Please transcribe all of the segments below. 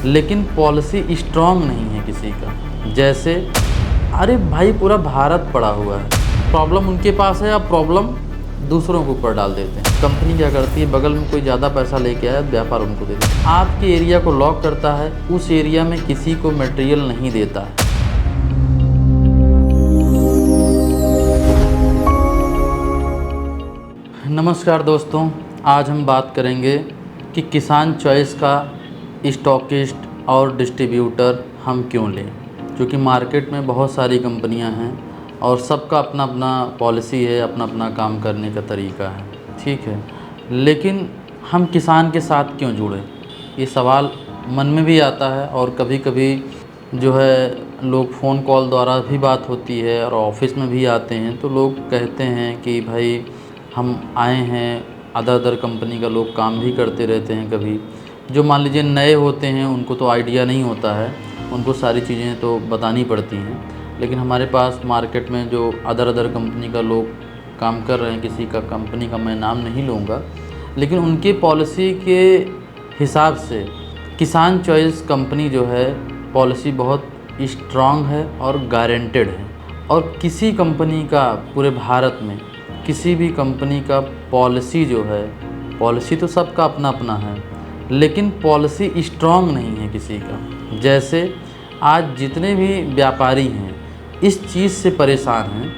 लेकिन policy strong नहीं है किसी का। जैसे अरे भाई पूरा भारत पड़ा हुआ है, प्रॉब्लम उनके पास है, अब प्रॉब्लम दूसरों के ऊपर डाल देते हैं। कंपनी क्या करती है, बगल में कोई ज़्यादा पैसा लेके आया, व्यापार उनको दे देता है। आपके एरिया को लॉक करता है, उस एरिया में किसी को मटेरियल नहीं देता है। नमस्कार दोस्तों, आज हम बात करेंगे कि किसान चॉइस का स्टॉकिस्ट और डिस्ट्रीब्यूटर हम क्यों लें। क्योंकि मार्केट में बहुत सारी कंपनियां हैं और सबका अपना अपना पॉलिसी है, अपना अपना काम करने का तरीका है, ठीक है। लेकिन हम किसान के साथ क्यों जुड़ें, ये सवाल मन में भी आता है। और कभी कभी जो है लोग फ़ोन कॉल द्वारा भी बात होती है और ऑफिस में भी आते हैं, तो लोग कहते हैं कि भाई हम आए हैं, अदर कंपनी का लोग काम भी करते रहते हैं। कभी जो मान लीजिए नए होते हैं उनको तो आइडिया नहीं होता है, उनको सारी चीज़ें तो बतानी पड़ती हैं। लेकिन हमारे पास मार्केट में जो अदर कंपनी का लोग काम कर रहे हैं, किसी का कंपनी का मैं नाम नहीं लूँगा, लेकिन उनकी पॉलिसी के हिसाब से किसान चॉइस कंपनी जो है पॉलिसी बहुत स्ट्रॉन्ग है और गारंटेड है। और किसी कंपनी का पूरे भारत में किसी भी कंपनी का पॉलिसी जो है, पॉलिसी तो सबका अपना अपना है, लेकिन पॉलिसी स्ट्रॉन्ग नहीं है किसी का। जैसे आज जितने भी व्यापारी हैं इस चीज़ से परेशान हैं,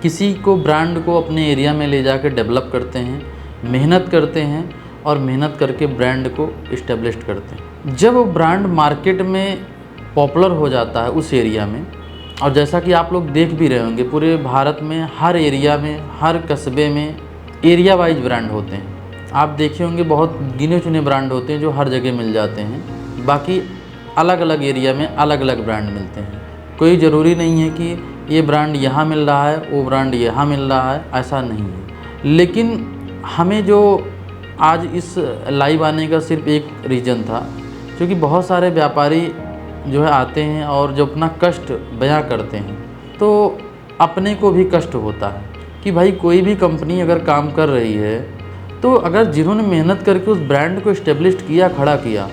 किसी को ब्रांड को अपने एरिया में ले जाकर डेवलप करते हैं, मेहनत करते हैं और मेहनत करके ब्रांड को इस्टेब्लिश करते हैं। जब वो ब्रांड मार्केट में पॉपुलर हो जाता है उस एरिया में, और जैसा कि आप लोग देख भी रहे होंगे पूरे भारत में हर एरिया में, हर कस्बे में एरिया वाइज ब्रांड होते हैं। आप देखे होंगे बहुत गिने चुने ब्रांड होते हैं जो हर जगह मिल जाते हैं, बाकी अलग अलग एरिया में अलग अलग ब्रांड मिलते हैं। कोई ज़रूरी नहीं है कि ये ब्रांड यहाँ मिल रहा है, वो ब्रांड यहाँ मिल रहा है, ऐसा नहीं है। लेकिन हमें जो आज इस लाइव आने का सिर्फ एक रीज़न था, क्योंकि बहुत सारे व्यापारी जो है आते हैं और जो अपना कष्ट बयां करते हैं, तो अपने को भी कष्ट होता है कि भाई कोई भी कंपनी अगर काम कर रही है, तो अगर जिन्होंने मेहनत करके उस ब्रांड को इस्टेब्लिश किया, खड़ा किया,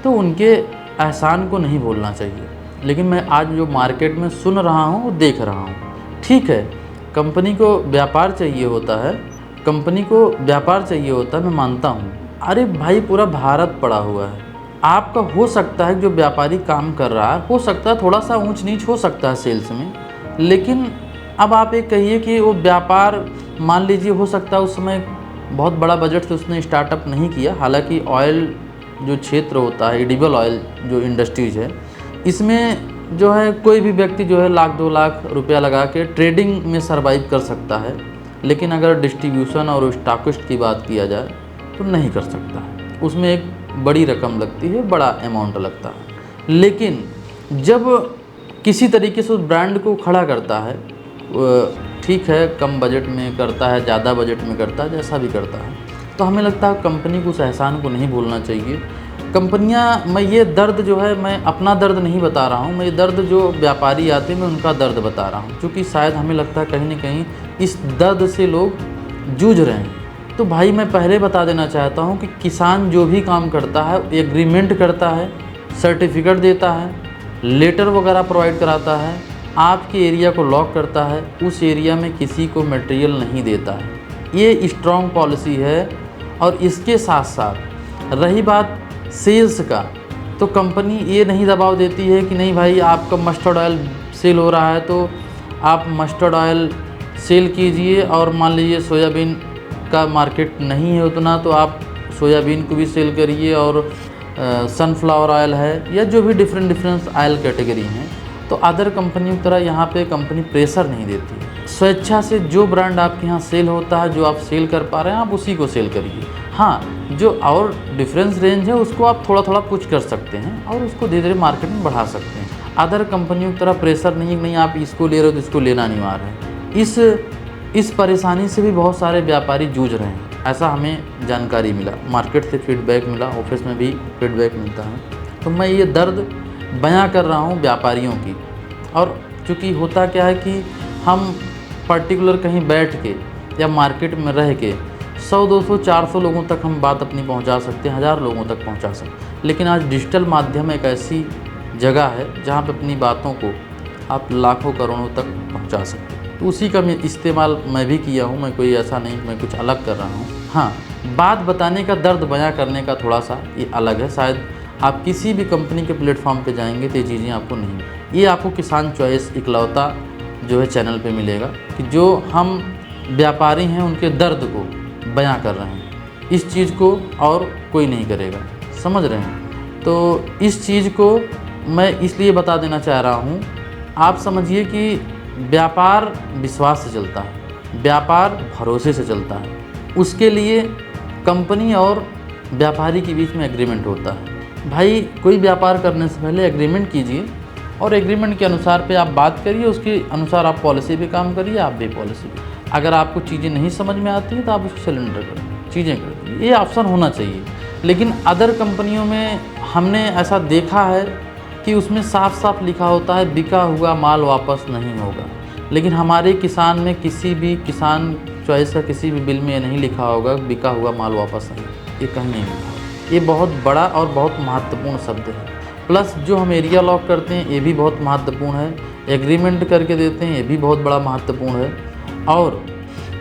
तो उनके एहसान को नहीं भूलना चाहिए। लेकिन मैं आज जो मार्केट में सुन रहा हूँ वो देख रहा हूँ, ठीक है, कंपनी को व्यापार चाहिए होता है, कंपनी को व्यापार चाहिए होता है, मैं मानता हूँ। अरे भाई पूरा भारत पड़ा हुआ है, आपका हो सकता है जो व्यापारी काम कर रहा है, हो सकता है थोड़ा सा ऊंच नीच हो सकता है सेल्स में, लेकिन अब आप एक कहिए कि वो व्यापार मान लीजिए हो सकता है उस समय बहुत बड़ा बजट से उसने स्टार्टअप नहीं किया। हालांकि ऑयल जो क्षेत्र होता है, एडिबल ऑयल जो इंडस्ट्रीज है, इसमें जो है कोई भी व्यक्ति जो है 1-2 लाख रुपया लगा के ट्रेडिंग में सर्वाइव कर सकता है। लेकिन अगर डिस्ट्रीब्यूशन और स्टॉकिस्ट की बात किया जाए तो नहीं कर सकता है, उसमें एक बड़ी रकम लगती है, बड़ा अमाउंट लगता है। लेकिन जब किसी तरीके से उस ब्रांड को खड़ा करता है, ठीक है कम बजट में करता है, ज़्यादा बजट में करता है, जैसा भी करता है, तो हमें लगता है कंपनी को उस एहसान को नहीं भूलना चाहिए। कंपनियां, मैं ये दर्द जो है, मैं अपना दर्द नहीं बता रहा हूँ, मैं ये दर्द जो व्यापारी आते हैं मैं उनका दर्द बता रहा हूँ, क्योंकि शायद हमें लगता है कहीं ना कहीं इस दर्द से लोग जूझ रहे हैं। तो भाई मैं पहले बता देना चाहता हूँ कि किसान जो भी काम करता है एग्रीमेंट करता है, सर्टिफिकेट देता है, लेटर वगैरह प्रोवाइड कराता है, आपके एरिया को लॉक करता है, उस एरिया में किसी को मटेरियल नहीं देता है। ये स्ट्रॉन्ग पॉलिसी है। और इसके साथ साथ रही बात सेल्स का, तो कंपनी ये नहीं दबाव देती है कि नहीं भाई आपका मस्टर्ड ऑयल सेल हो रहा है तो आप मस्टर्ड ऑयल सेल कीजिए, और मान लीजिए सोयाबीन का मार्केट नहीं है उतना तो आप सोयाबीन को भी सेल करिए, और सनफ्लावर ऑयल है या जो भी डिफरेंट ऑयल कैटेगरी हैं, तो अदर कंपनियों की तरह यहाँ पे कंपनी प्रेशर नहीं देती है। स्वेच्छा से जो ब्रांड आपके यहाँ सेल होता है, जो आप सेल कर पा रहे हैं, आप उसी को सेल करिए। हाँ, जो और डिफरेंस रेंज है उसको आप थोड़ा थोड़ा पुश कर सकते हैं और उसको धीरे धीरे मार्केट में बढ़ा सकते हैं। अदर कंपनियों की तरह प्रेशर नहीं, नहीं आप इसको ले रहे हो तो इसको लेना अनिवार्य है। इस परेशानी से भी बहुत सारे व्यापारी जूझ रहे हैं, ऐसा हमें जानकारी मिला, मार्केट से फीडबैक मिला, ऑफिस में भी फीडबैक मिलता है। तो मैं ये दर्द बयां कर रहा हूँ व्यापारियों की। और चूँकि होता क्या है कि हम पर्टिकुलर कहीं बैठ के या मार्केट में रह के 100, 200, 400 लोगों तक हम बात अपनी पहुंचा सकते हैं, 1000 लोगों तक पहुंचा सकते हैं। लेकिन आज डिजिटल माध्यम एक ऐसी जगह है जहां पे अपनी बातों को आप लाखों करोड़ों तक पहुंचा सकते हैं। तो उसी का इस्तेमाल मैं भी किया हूं, मैं कोई ऐसा नहीं मैं कुछ अलग कर रहा हूं। हाँ, बात बताने का, दर्द बयां करने का थोड़ा सा ये अलग है। शायद आप किसी भी कंपनी के प्लेटफॉर्म पे जाएंगे तो ये चीज़ें आपको नहीं, ये आपको किसान चॉइस इकलौता जो है चैनल पे मिलेगा कि जो हम व्यापारी हैं उनके दर्द को बयां कर रहे हैं। इस चीज़ को और कोई नहीं करेगा, समझ रहे हैं? तो इस चीज़ को मैं इसलिए बता देना चाह रहा हूँ। आप समझिए कि व्यापार विश्वास से चलता है, व्यापार भरोसे से चलता है। उसके लिए कंपनी और व्यापारी के बीच में एग्रीमेंट होता है। भाई, कोई व्यापार करने से पहले एग्रीमेंट कीजिए और एग्रीमेंट के अनुसार पे आप बात करिए, उसके अनुसार आप पॉलिसी पे काम करिए, आप भी पॉलिसी पे। अगर आपको चीज़ें नहीं समझ में आती हैं तो आप उसको सिलेंडर करें, चीज़ें करें, ये ऑप्शन होना चाहिए। लेकिन अदर कंपनियों में हमने ऐसा देखा है कि उसमें साफ साफ लिखा होता है बिका हुआ माल वापस नहीं होगा। लेकिन हमारे किसान में किसी भी किसान चॉइस का किसी भी बिल में ये नहीं लिखा होगा बिका हुआ माल वापस नहीं, ये कहीं नहीं लिखा। ये बहुत बड़ा और बहुत महत्वपूर्ण शब्द है। प्लस जो हम एरिया लॉक करते हैं ये भी बहुत महत्वपूर्ण है, एग्रीमेंट करके देते हैं ये भी बहुत बड़ा महत्वपूर्ण है। और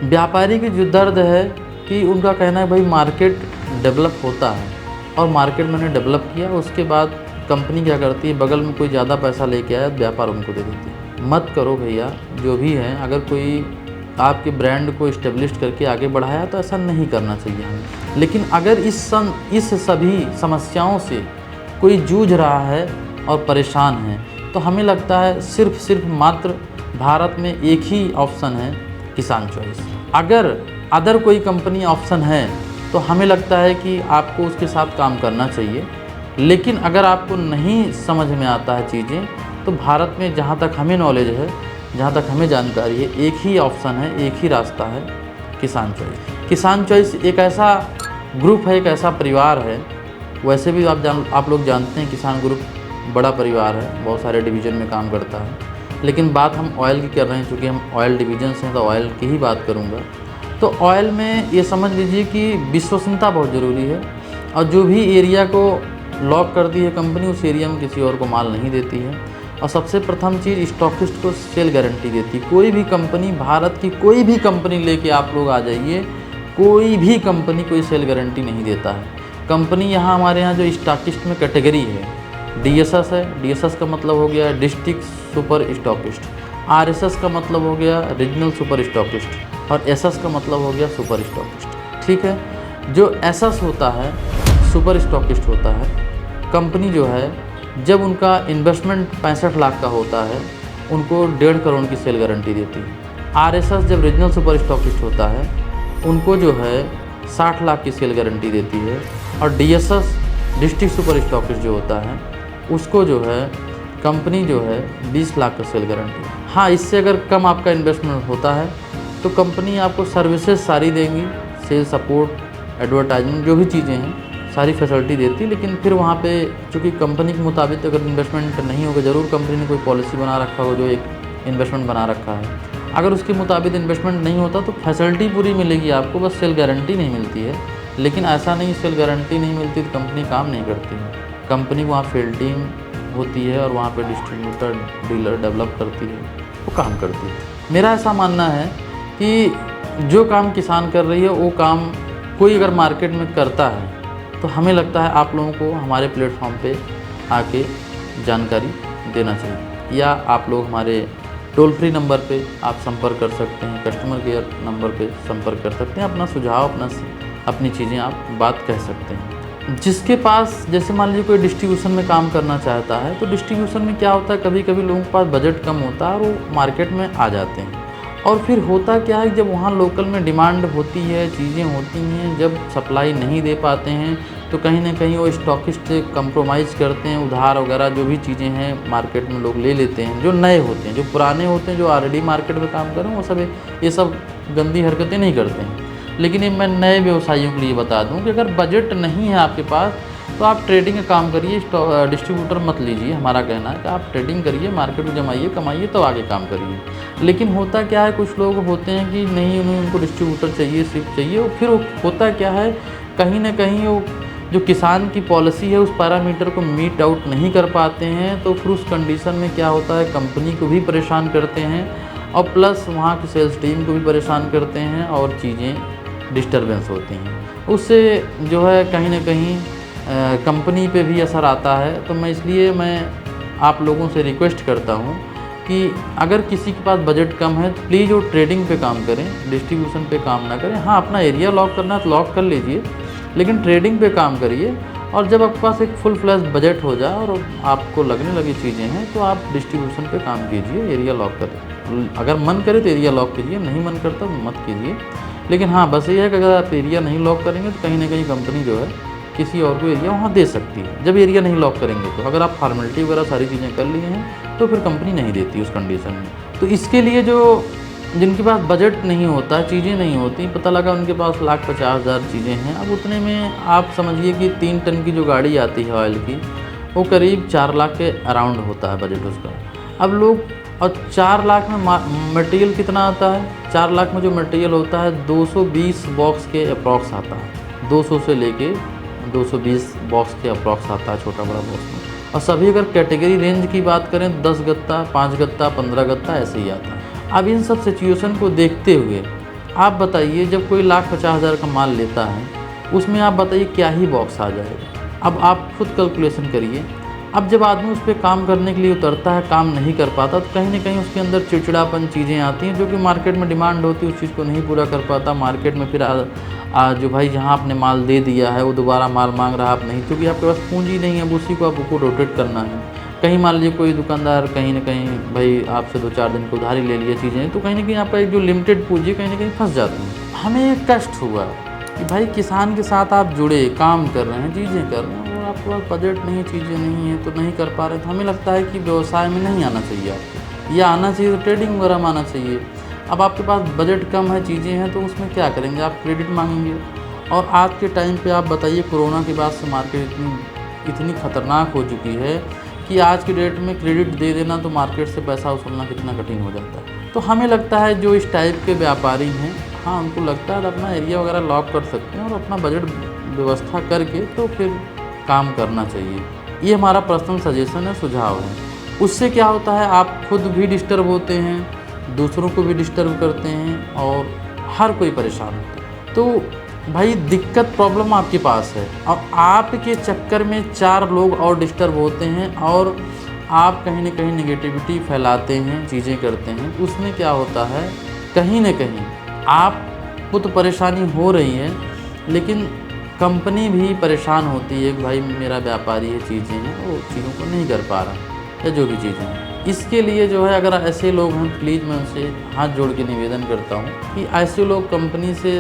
व्यापारी की जो दर्द है कि उनका कहना है भाई मार्केट डेवलप होता है और मार्केट मैंने डेवलप किया, उसके बाद कंपनी क्या करती है, बगल में कोई ज़्यादा पैसा लेके आया व्यापार उनको दे देती है। मत करो भैया, जो भी है। अगर कोई आपके ब्रांड को इस्टेब्लिश करके आगे बढ़ाया तो ऐसा नहीं करना चाहिए हमें। लेकिन अगर इस सभी समस्याओं से कोई जूझ रहा है और परेशान है तो हमें लगता है सिर्फ मात्र भारत में एक ही ऑप्शन है, किसान चॉइस। अगर अदर कोई कंपनी ऑप्शन है तो हमें लगता है कि आपको उसके साथ काम करना चाहिए। लेकिन अगर आपको नहीं समझ में आता है चीज़ें तो भारत में जहाँ तक हमें नॉलेज है, जहाँ तक हमें जानकारी है, एक ही ऑप्शन है, एक ही रास्ता है, किसान चॉइस। किसान चॉइस एक ऐसा ग्रुप है, एक ऐसा परिवार है। वैसे भी आप लोग जानते हैं किसान ग्रुप बड़ा परिवार है, बहुत सारे डिवीज़न में काम करता है। लेकिन बात हम ऑयल की कर रहे हैं, चूँकि हम ऑयल डिवीज़न से हैं तो ऑयल की ही बात करूँगा। तो ऑयल में ये समझ लीजिए कि विश्वसनीयता बहुत ज़रूरी है। और जो भी एरिया को लॉक करती है कंपनी, उस एरिया में किसी और को माल नहीं देती है। और सबसे प्रथम चीज़, स्टॉकिस्ट को सेल गारंटी देती है। कोई भी कंपनी, भारत की कोई भी कंपनी लेके आप लोग आ जाइए, कोई भी कंपनी कोई सेल गारंटी नहीं देता है। कंपनी यहाँ हमारे यहाँ जो स्टॉकिस्ट में कैटेगरी है, DSS है। DSS का मतलब हो गया डिस्ट्रिक्ट सुपर स्टॉकिस्ट, RSS का मतलब हो गया रीजनल सुपर स्टॉकिस्ट, और SS का मतलब हो गया सुपर स्टॉकिस्ट। ठीक है, जो SS होता है, सुपर स्टॉकिस्ट होता है, कंपनी जो है जब उनका इन्वेस्टमेंट 65 लाख का होता है उनको 1.5 करोड़ की सेल गारंटी देती है। RSS जब रीजनल सुपर स्टॉकिस्ट होता है उनको जो है 60 लाख की सेल गारंटी देती है। और DSS डिस्ट्रिक्ट सुपर स्टॉकिस्ट जो होता है उसको जो है कंपनी जो है 20 लाख का सेल गारंटी। हाँ, इससे अगर कम आपका इन्वेस्टमेंट होता है तो कंपनी आपको सर्विसेज सारी देंगी, सेल सपोर्ट, एडवर्टाइजमेंट, जो भी चीज़ें हैं सारी फैसिलिटी देती है। लेकिन फिर वहाँ पे चूँकि कंपनी के मुताबिक अगर इन्वेस्टमेंट नहीं होगा, ज़रूर कंपनी ने कोई पॉलिसी बना रखा हो, जो एक इन्वेस्टमेंट बना रखा है, अगर उसके मुताबिक इन्वेस्टमेंट नहीं होता तो फैसिलिटी पूरी मिलेगी आपको, बस सेल गारंटी नहीं मिलती है। लेकिन ऐसा नहीं, सेल गारंटी नहीं मिलती तो कंपनी काम नहीं करती है। कंपनी वहाँ फील्ड टीम होती है और वहाँ पे डिस्ट्रीब्यूटर, डीलर डेवलप करती है, वो काम करती है। मेरा ऐसा मानना है कि जो काम किसान कर रही है वो काम कोई अगर मार्केट में करता है तो हमें लगता है आप लोगों को हमारे प्लेटफॉर्म पे आके जानकारी देना चाहिए। या आप लोग हमारे टोल फ्री नंबर पे आप संपर्क कर सकते हैं, कस्टमर केयर नंबर पे संपर्क कर सकते हैं, अपना सुझाव, अपनी चीज़ें आप बात कह सकते हैं। जिसके पास, जैसे मान लीजिए कोई डिस्ट्रीब्यूशन में काम करना चाहता है तो डिस्ट्रीब्यूशन में क्या होता है, कभी कभी लोगों के पास बजट कम होता है और वो मार्केट में आ जाते हैं। और फिर होता क्या है, जब वहाँ लोकल में डिमांड होती है, चीज़ें होती हैं, जब सप्लाई नहीं दे पाते हैं तो कहीं ना कहीं वो स्टॉकिस्ट से कंप्रोमाइज़ करते हैं, उधार वगैरह जो भी चीज़ें हैं मार्केट में लोग ले लेते हैं। जो नए होते हैं, जो पुराने होते हैं, जो ऑलरेडी मार्केट में काम कर रहे हैं, वो सब ये सब गंदी हरकतें नहीं करते हैं। लेकिन ये मैं नए व्यवसायियों के लिए बता दूं कि अगर बजट नहीं है आपके पास तो आप ट्रेडिंग का काम करिए, डिस्ट्रीब्यूटर मत लीजिए। हमारा कहना है कि आप ट्रेडिंग करिए, मार्केट में जमाइए, कमाइए, तो आगे काम करिए। लेकिन होता क्या है, कुछ लोग होते हैं कि नहीं, उनको डिस्ट्रीब्यूटर चाहिए, सिर्फ चाहिए। और फिर होता क्या है, कहीं ना कहीं वो जो किसान की पॉलिसी है उस पैरामीटर को मीट आउट नहीं कर पाते हैं, तो फिर उस कंडीशन में क्या होता है, कंपनी को भी परेशान करते हैं और प्लस वहाँ की सेल्स टीम को भी परेशान करते हैं और चीज़ें डिस्टरबेंस होती हैं। उससे जो है कहीं ना कहीं कंपनी पे भी असर आता है। तो इसलिए मैं आप लोगों से रिक्वेस्ट करता हूँ कि अगर किसी के पास बजट कम है तो प्लीज़ वो ट्रेडिंग पे काम करें, डिस्ट्रीब्यूशन पे काम ना करें। हाँ, अपना एरिया लॉक करना है तो लॉक कर लीजिए, लेकिन ट्रेडिंग पे काम करिए। और जब आपके पास एक फुल फ्लैश बजट हो जाए और आपको लगने लगी चीज़ें हैं तो आप डिस्ट्रीब्यूशन पे काम कीजिए, एरिया लॉक करें। अगर मन करे तो एरिया लॉक कीजिए, नहीं मन करता तो मत कीजिए। लेकिन हाँ, बस ये है कि अगर आप एरिया नहीं लॉक करेंगे तो कहीं ना कहीं कंपनी जो है किसी और को एरिया वहाँ दे सकती है। जब एरिया नहीं लॉक करेंगे तो अगर आप फॉर्मेलिटी वगैरह सारी चीज़ें कर लिए हैं तो फिर कंपनी नहीं देती उस कंडीशन में। तो इसके लिए जो जिनके पास बजट नहीं होता, चीज़ें नहीं होती, पता लगा उनके पास 1,50,000 चीज़ें हैं, अब उतने में आप समझिए कि 3 टन की जो गाड़ी आती है ऑयल की, वो करीब 4 लाख के अराउंड होता है बजट उसका। अब लोग, और 4 लाख में मटेरियल कितना आता है, 4 लाख में जो मटेरियल होता है 220 बॉक्स के अप्रॉक्स आता है, 200 से लेके 220 बॉक्स के अप्रॉक्स आता है, छोटा बड़ा बॉक्स में। और सभी अगर कैटेगरी रेंज की बात करें, 10 गत्ता, 5 गत्ता, 15 गत्ता ऐसे ही आता है। अब इन सब सिचुएशन को देखते हुए आप बताइए, जब कोई 1,50,000 का माल लेता है उसमें आप बताइए क्या ही बॉक्स आ जाएगा। अब आप खुद कैलकुलेशन करिए। अब जब आदमी उस पर काम करने के लिए उतरता है, काम नहीं कर पाता, तो कहीं ना कहीं उसके अंदर चिड़चिड़ापन चीज़ें आती हैं, जो कि मार्केट में डिमांड होती है उस चीज़ को नहीं पूरा कर पाता। मार्केट में फिर जो भाई जहाँ आपने माल दे दिया है वो दोबारा माल मांग रहा, आप नहीं, क्योंकि आपके पास पूंजी नहीं है, उसी को आपको रोटेट करना है। कहीं मान लीजिए कोई दुकानदार कहीं ना कहीं भाई आपसे 2-4 दिन की उधारी ले लिया चीज़ें, तो कहीं ना कहीं आपका एक जो लिमिटेड पूंजी कहीं ना कहीं फंस जाती है। हमें एक कष्ट हुआ कि भाई किसान के साथ आप जुड़े, काम कर रहे हैं, चीज़ें कर रहे हैं, और आपके पास बजट नहीं, चीज़ें नहीं है तो नहीं कर पा रहे, तो हमें लगता है कि व्यवसाय में नहीं आना चाहिए आपको, या आना चाहिए तो ट्रेडिंग वगैरह में आना चाहिए। अब आपके पास बजट कम है, चीज़ें हैं, तो उसमें क्या करेंगे, आप क्रेडिट मांगेंगे। और आज के टाइम पे आप बताइए, कोरोना के बाद से मार्केट इतनी ख़तरनाक हो चुकी है कि आज की डेट में क्रेडिट दे देना तो मार्केट से पैसा वसूलना कितना कठिन हो जाता है। तो हमें लगता है जो इस टाइप के व्यापारी हैं, हाँ, उनको लगता है अपना एरिया वगैरह लॉक कर सकते हैं और अपना बजट व्यवस्था करके तो फिर काम करना चाहिए। ये हमारा पर्सनल सजेशन है, सुझाव है। उससे क्या होता है, आप खुद भी डिस्टर्ब होते हैं, दूसरों को भी डिस्टर्ब करते हैं और हर कोई परेशान होता है। तो भाई दिक्कत, प्रॉब्लम आपके पास है और आपके चक्कर में 4 लोग और डिस्टर्ब होते हैं और आप कहीं ना कहीं नेगेटिविटी फैलाते हैं, चीज़ें करते हैं। उसमें क्या होता है, कहीं ना कहीं आपको तो परेशानी हो रही है, लेकिन कंपनी भी परेशान होती है कि भाई मेरा व्यापारी ये चीज़ें हैं, वो चीज़ों को नहीं कर पा रहा, या जो भी चीज़ें हैं। इसके लिए जो है, अगर ऐसे लोग हैं, प्लीज़ मैं उनसे हाथ जोड़ के निवेदन करता हूँ कि ऐसे लोग कंपनी से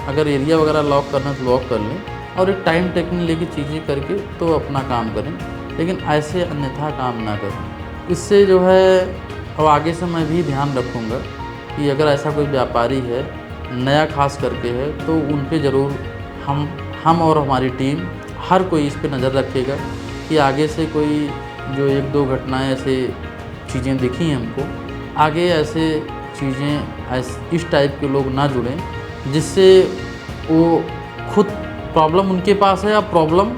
अगर एरिया वगैरह लॉक करना तो लॉक कर लें और एक टाइम टेकिंग लेके चीज़ें करके तो अपना काम करें, लेकिन ऐसे अन्यथा काम ना करें। इससे जो है, और आगे से मैं भी ध्यान रखूँगा कि अगर ऐसा कोई व्यापारी है, नया खास करके है, तो उन पे ज़रूर हम और हमारी टीम हर कोई इस पे नज़र रखेगा कि आगे से कोई जो 1-2 घटनाएँ ऐसे चीज़ें दिखी हैं हमको, आगे ऐसे चीज़ें इस टाइप के लोग ना जुड़ें, जिससे वो खुद प्रॉब्लम उनके पास है या प्रॉब्लम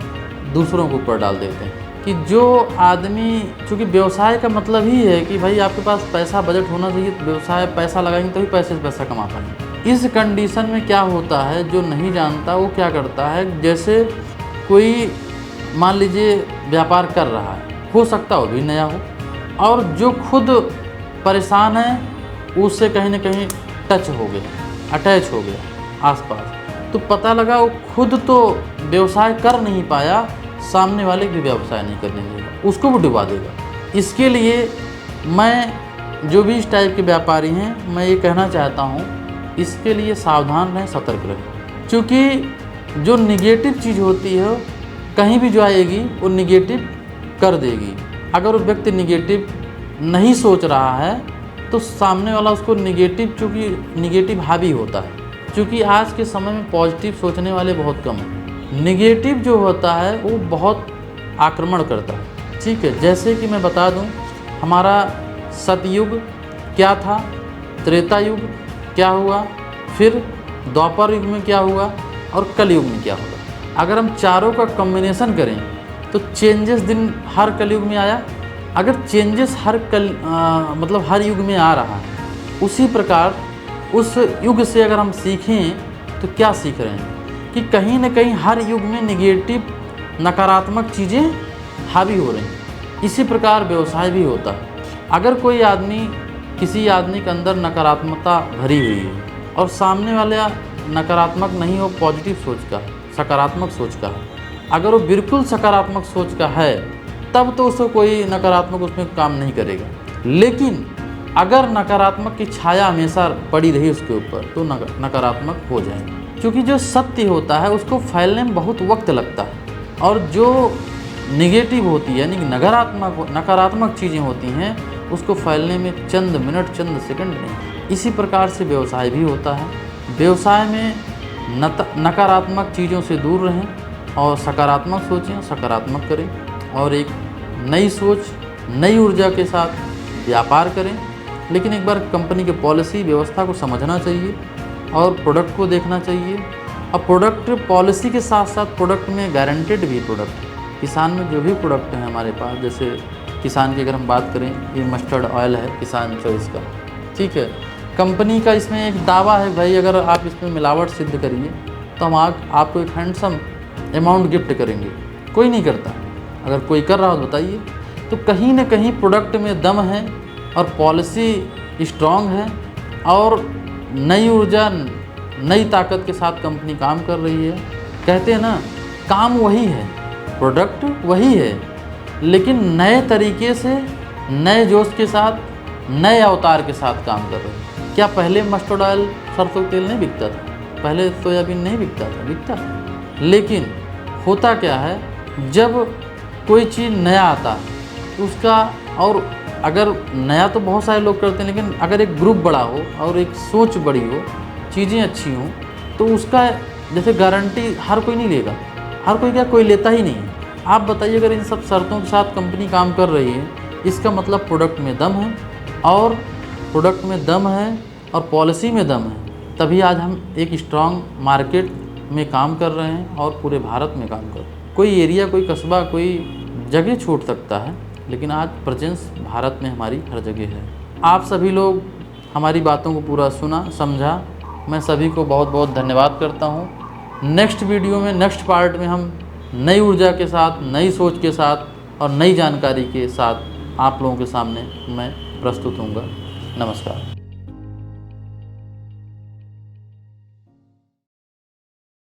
दूसरों के ऊपर डाल देते हैं। कि जो आदमी, चूँकि व्यवसाय का मतलब ही है कि भाई आपके पास पैसा, बजट होना चाहिए, तो व्यवसाय पैसा लगाएंगे तभी पैसे से पैसा कमा पाएंगे। इस कंडीशन में क्या होता है, जो नहीं जानता वो क्या करता है, जैसे कोई मान लीजिए व्यापार कर रहा है, हो सकता हो भी नया हो, और जो खुद परेशान है उससे कहीं ना कहीं टच हो गया, अटैच हो गया आसपास, तो पता लगा वो खुद तो व्यवसाय कर नहीं पाया, सामने वाले भी व्यवसाय नहीं करने देगा, उसको भी डुबा देगा। इसके लिए मैं जो भी इस टाइप के व्यापारी हैं, मैं ये कहना चाहता हूँ, इसके लिए सावधान रहें, सतर्क रहें, क्योंकि जो निगेटिव चीज़ होती है कहीं भी जो आएगी वो निगेटिव कर देगी। अगर वो व्यक्ति निगेटिव नहीं सोच रहा है तो सामने वाला उसको निगेटिव, चूँकि निगेटिव हावी होता है, क्योंकि आज के समय में पॉजिटिव सोचने वाले बहुत कम हैं। निगेटिव जो होता है वो बहुत आक्रमण करता है। ठीक है, जैसे कि मैं बता दूं, हमारा सतयुग क्या था, त्रेता युग क्या हुआ, फिर द्वापर युग में क्या हुआ और कलयुग में क्या होगा। अगर हम चारों का कॉम्बिनेशन करें तो चेंजेस दिन हर कलयुग में आया। अगर चेंजेस मतलब हर युग में आ रहा है, उसी प्रकार उस युग से अगर हम सीखें तो क्या सीख रहे हैं कि कहीं न कहीं हर युग में नेगेटिव नकारात्मक चीज़ें हावी हो रही हैं। इसी प्रकार व्यवसाय भी होता है। अगर कोई आदमी, किसी आदमी के अंदर नकारात्मकता भरी हुई है और सामने वाला नकारात्मक नहीं हो, पॉजिटिव सोच का, सकारात्मक सोच का है, अगर वो बिल्कुल सकारात्मक सोच का है तब तो उसको कोई नकारात्मक उसमें काम नहीं करेगा। लेकिन अगर नकारात्मक की छाया हमेशा पड़ी रही उसके ऊपर तो नकारात्मक हो जाएगा। क्योंकि जो सत्य होता है उसको फैलने में बहुत वक्त लगता है, और जो निगेटिव होती है यानी कि नकारात्मक चीज़ें होती हैं उसको फैलने में चंद मिनट, चंद सेकंड नहीं। इसी प्रकार से व्यवसाय भी होता है। व्यवसाय में नकारात्मक चीज़ों से दूर रहें और सकारात्मक सोचें, सकारात्मक करें और एक नई सोच, नई ऊर्जा के साथ व्यापार करें। लेकिन एक बार कंपनी के पॉलिसी व्यवस्था को समझना चाहिए और प्रोडक्ट को देखना चाहिए। अब प्रोडक्ट पॉलिसी के साथ साथ प्रोडक्ट में गारंटेड भी प्रोडक्ट, किसान में जो भी प्रोडक्ट हैं हमारे पास, जैसे किसान की अगर हम बात करें, ये मस्टर्ड ऑयल है किसान चॉइस का। ठीक है, कंपनी का इसमें एक दावा है, भाई अगर आप इसमें मिलावट सिद्ध करिए तो हम आपको एक हैंडसम अमाउंट गिफ्ट करेंगे। कोई नहीं करता, अगर कोई कर रहा हो तो बताइए। तो कहीं ना कहीं प्रोडक्ट में दम है और पॉलिसी स्ट्रॉन्ग है और नई ऊर्जा, नई ताकत के साथ कंपनी काम कर रही है। कहते हैं ना, काम वही है, प्रोडक्ट वही है, लेकिन नए तरीके से, नए जोश के साथ, नए अवतार के साथ काम कर रहे हैं। क्या पहले मस्टर्ड ऑयल, सरसों तेल नहीं बिकता था? पहले सोयाबीन नहीं बिकता था? बिकता था। लेकिन होता क्या है, जब कोई चीज़ नया आता है उसका, और अगर नया तो बहुत सारे लोग करते हैं, लेकिन अगर एक ग्रुप बड़ा हो और एक सोच बड़ी हो, चीज़ें अच्छी हों, तो उसका जैसे गारंटी हर कोई नहीं लेगा। हर कोई क्या, कोई लेता ही नहीं है। आप बताइए, अगर इन सब शर्तों के साथ कंपनी काम कर रही है, इसका मतलब प्रोडक्ट में दम है, और प्रोडक्ट में दम है और पॉलिसी में दम है, तभी आज हम एक स्ट्रॉन्ग मार्केट में काम कर रहे हैं और पूरे भारत में काम कर रहे हैं। कोई एरिया, कोई कस्बा, कोई जगह छूट सकता है, लेकिन आज प्रेजेंस भारत में हमारी हर जगह है। आप सभी लोग हमारी बातों को पूरा सुना, समझा, मैं सभी को बहुत बहुत धन्यवाद करता हूँ। नेक्स्ट वीडियो में, नेक्स्ट पार्ट में हम नई ऊर्जा के साथ, नई सोच के साथ और नई जानकारी के साथ आप लोगों के सामने मैं प्रस्तुत होऊंगा। नमस्कार।